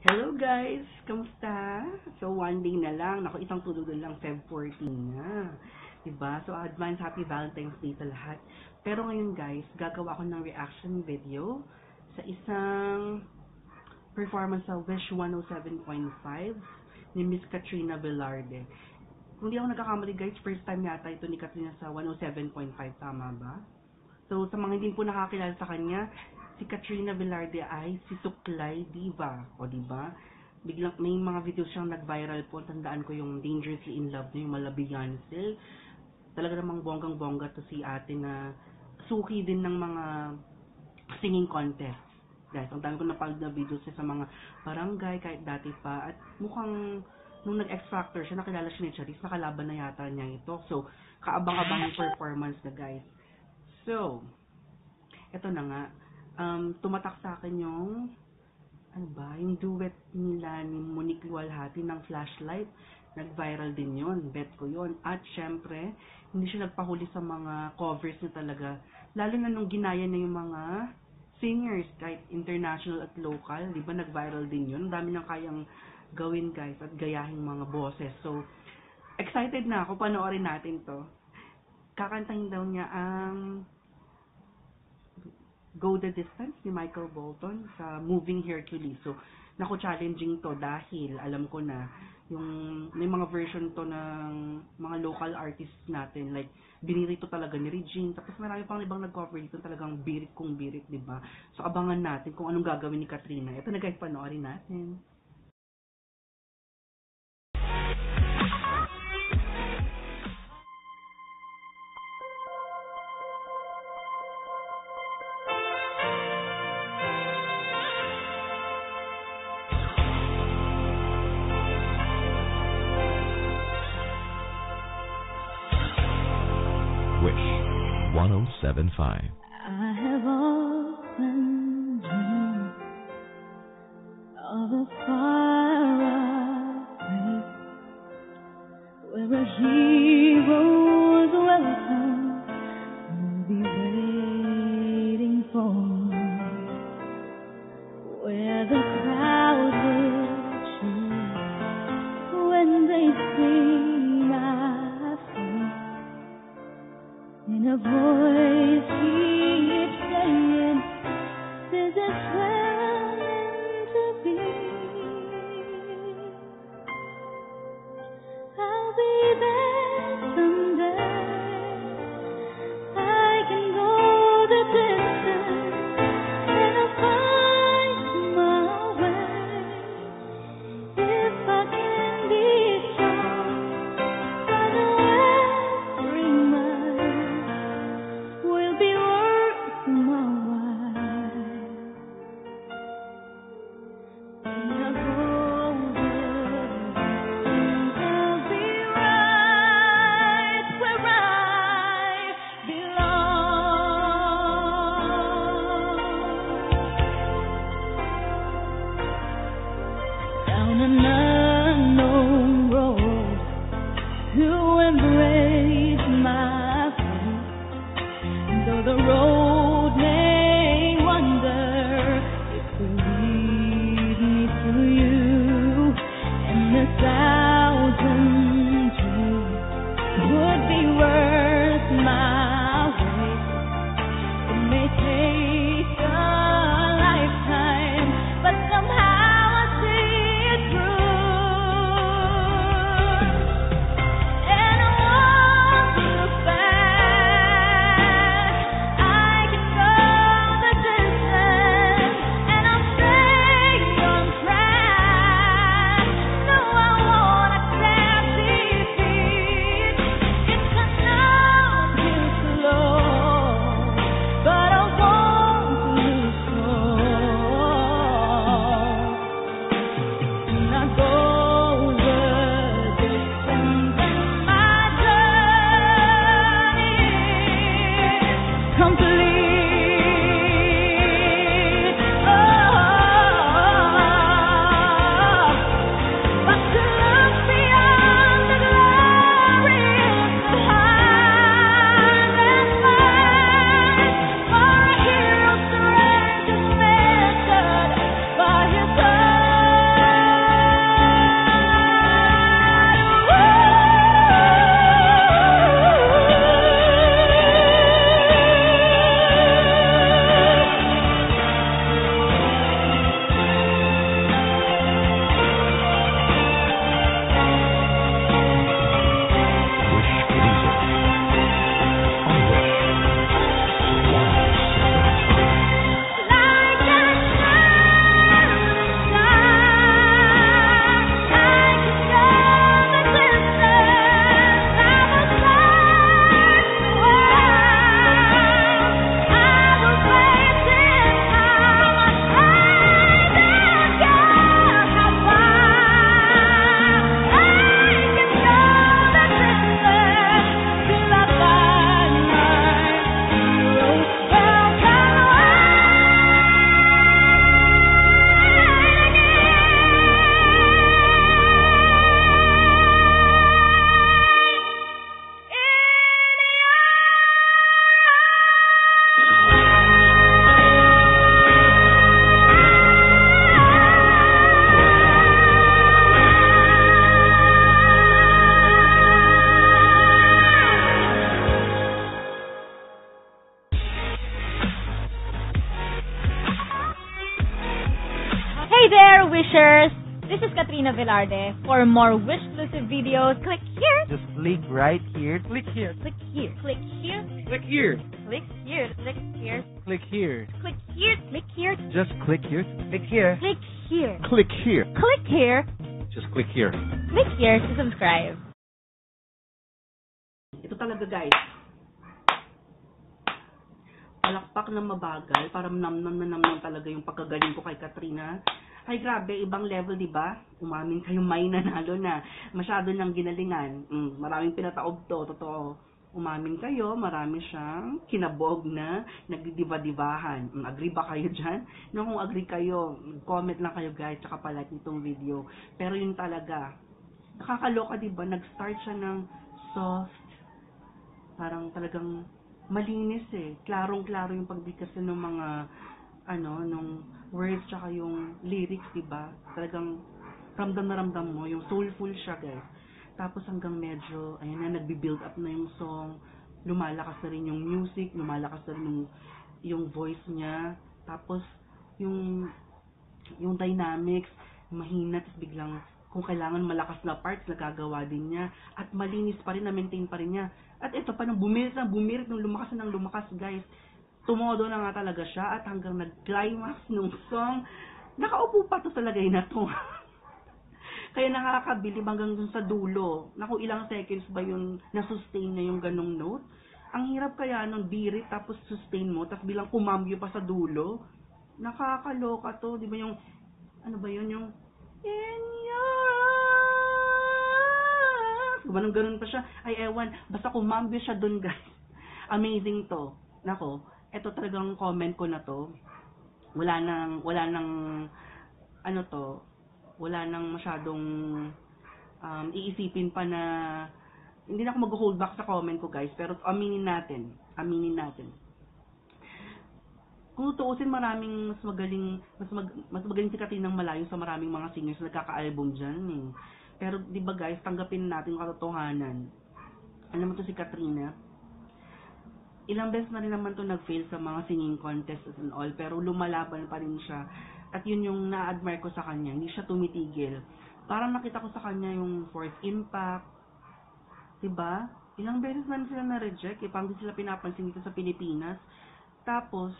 Hello guys! Kamusta? So, one day na lang. Naku, isang tulog na lang, Feb 14 na. Diba? So, advance happy Valentine's Day sa lahat. Pero ngayon guys, gagawa ako ng reaction video sa isang performance sa Wish 107.5 ni Miss Katrina Velarde. Kung di ako nagkakamali guys, first time yata ito ni Katrina sa 107.5, tama ba? So, sa mga hindi po nakakilala sa kanya, si Katrina Velarde ay si Suklay Diva. O, diba? Biglang, may mga videos siyang nag-viral po. Tandaan ko yung Dangerously in Love na yung Malabigansel. Talaga namang bonggang-bongga to si ate na suki din ng mga singing contest. Guys, ang dami ko napanood na videos niya sa mga barangay, kahit dati pa. At mukhang, nung nag-X Factor siya, nakilala siya ni Charis, nakalaban na yata niya ito. So, kaabang-abang yung performance na guys. So, eto na nga. Tumatak sa akin yung yung duet nila ni Monique Luwalhati ng Flashlight. Nag-viral din yon, bet ko yon. At syempre, hindi siya nagpahuli sa mga covers niya talaga. Lalo na nung ginaya na yung mga singers, kahit international at local, di ba nag-viral din yun. Ang dami nang kayang gawin guys at gayahin mga boses. So, excited na ako, panoorin natin to. Kakantahin daw niya ang Go the Distance ni Michael Bolton sa Moving Hercules. So, challenging to dahil alam ko na yung may mga version to ng mga local artists natin, like binirito talaga ni Regine, tapos marami pang ibang nag-cover dito, talagang birit kung birit, di ba? So, abangan natin kung anong gagawin ni Katrina. Ito na guys, panoorin natin. Wish 107.5. I have often dreamed of a far-off place where a hero's welcome will be waiting for me, where the crowd will cheer when they see my face. In a voice keeps saying, this is where I'm meant to be. I'll be there someday. I can go the distance and I'll find my way. If I can be strong, I know every mile will be worth my while. When I go there, I'll be right where I belong. Down an unknown road to embrace my faith. Though the road may wander, it will lead me to you, and 1,000 dreams would be worth my wait. It may take a lifetime, but somehow I see it through. there, wishers! This is Katrina Velarde. For more wish-exclusive videos, click here. Just click right here. Click here. Click here. Click here. Click here. Click here. Click here. Click here. Click here. Click here. Just click here. Click here. Click here. Click here. Click here. Just click here. Click here to subscribe. Ito talaga guys. Palakpak na mabagal para namnam talaga yung pagkagaling ko kay Katrina. Ay grabe, ibang level, di ba? Umamin kayo, may nanalo na. Masyado nang ginalingan. Maraming pinataob to, totoo. Umamin kayo, marami siyang kinabog na nagdidiba-dibahan. Agree ba kayo dyan? No, kung agree kayo, comment lang kayo guys, tsaka palike nitong video. Pero yun talaga, nakakaloka, di ba? Nag-start siya ng soft, parang talagang malinis eh. Klarong-klaro yung pagbigkas ng mga nung words tsaka yung lyrics, diba? Talagang ramdam na ramdam mo, yung soulful siya, guys. Tapos hanggang medyo, ayan na, nagbi-build up na yung song, lumalakas na rin yung music, lumalakas na rin yung voice niya, tapos yung dynamics, mahina, tapos biglang, kung kailangan malakas na parts, nagagawa din niya, at malinis pa rin, na-maintain pa rin niya. At ito, parang bumirit, nung lumakas na ng lumakas, guys. Tumodo na nga talaga siya at hanggang nag-climax nung song, nakaupo pa to sa lagay na to. Kaya nakakabilib hanggang dun sa dulo. Naku, ilang seconds ba yun na-sustain na yung ganong note? Ang hirap kaya nung birit tapos sustain mo, tapos bilang kumambyo pa sa dulo. Nakakaloka to, di ba yung, ano ba yun, yung, in your eyes. Ganun pa siya. Ay, ewan, basta kumambyo siya dun, guys. Amazing to. Nako, eto talagang comment ko na to. Wala nang wala nang masyadong iisipin pa na, hindi na ako mag-hold back sa comment ko guys, pero aminin natin. Kung tutuusin, maraming mas magaling si Katrina ng malayo sa maraming mga singers na nagkaka-album dyan eh. Pero di ba guys, tanggapin natin yung katotohanan. Alam mo to, si Katrina, ilang beses na rin naman to nag-fail sa mga singing contests and all, pero lumalaban pa rin siya. At yun yung na-admire ko sa kanya, hindi siya tumitigil. Parang nakita ko sa kanya yung Fourth Impact, diba? Ilang beses na sila na-reject, parang di sila pinapansin dito sa Pilipinas. Tapos,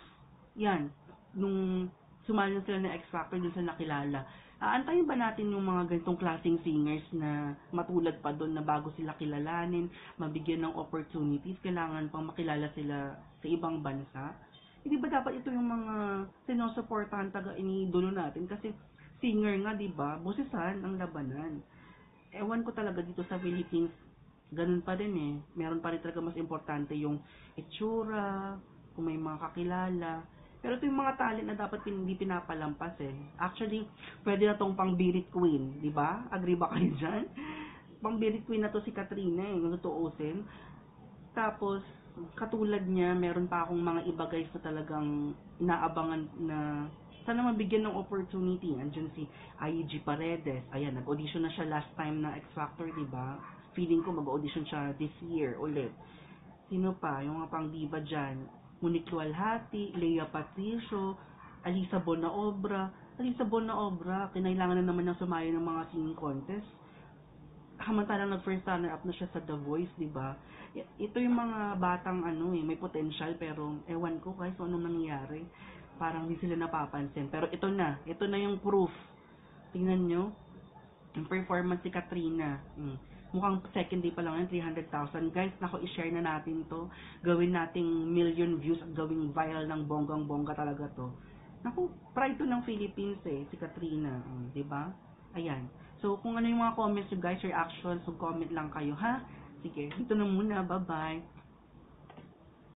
yan, nung sumali na sila ng X Factor, dun sila nakilala. Aantayin ba natin yung mga ganitong klaseng singers na matulad pa doon na bago sila kilalanin, mabigyan ng opportunities, kailangan pang makilala sila sa ibang bansa? Hindi ba dapat ito yung mga sinusuportahan, taga-iniidolo natin? Kasi singer nga, di ba? Boses-an ang labanan. Ewan ko talaga dito sa Philippines, ganun pa din eh. Meron pa rin talaga mas importante yung itsura, kung may mga kakilala. Pero ito yung mga talent na dapat hindi pinapalampas eh. Actually, pwede na tong pang-birit queen, di ba? Agree ba kayo dyan? Pang-birit queen na to si Katrina eh, kung tutuusin. Tapos, katulad niya, meron pa akong mga iba guys na talagang inaabangan na sana mabigyan ng opportunity. Andiyan si I.G. Paredes. Ayan, nag-audition na siya last time na X Factor, di ba? Feeling ko mag-audition siya this year ulit. Sino pa? Yung mga pang-diva dyan. Monique Lualhati, Lea Patricio, Alisa Bonaobra. Kinailangan na naman ng sumaya ng mga singing contest. Samantalang nag-first runner-up na siya sa The Voice, di ba? Ito yung mga batang may potential, pero ewan ko guys, anong nangyayari. Parang hindi sila napapansin. Pero ito na yung proof. Tingnan nyo, yung performance si Katrina. Mukhang second day pa lang yan, 300,000. Guys, nako, i-share na natin to. Gawin nating million views at gawing viral ng bonggang-bongga talaga to. Naku, pride to ng Philippines eh, si Katrina. Diba? Ayan. So, kung ano yung mga comments nyo guys, reactions, so comment lang kayo, ha? Sige, dito na muna. Bye-bye.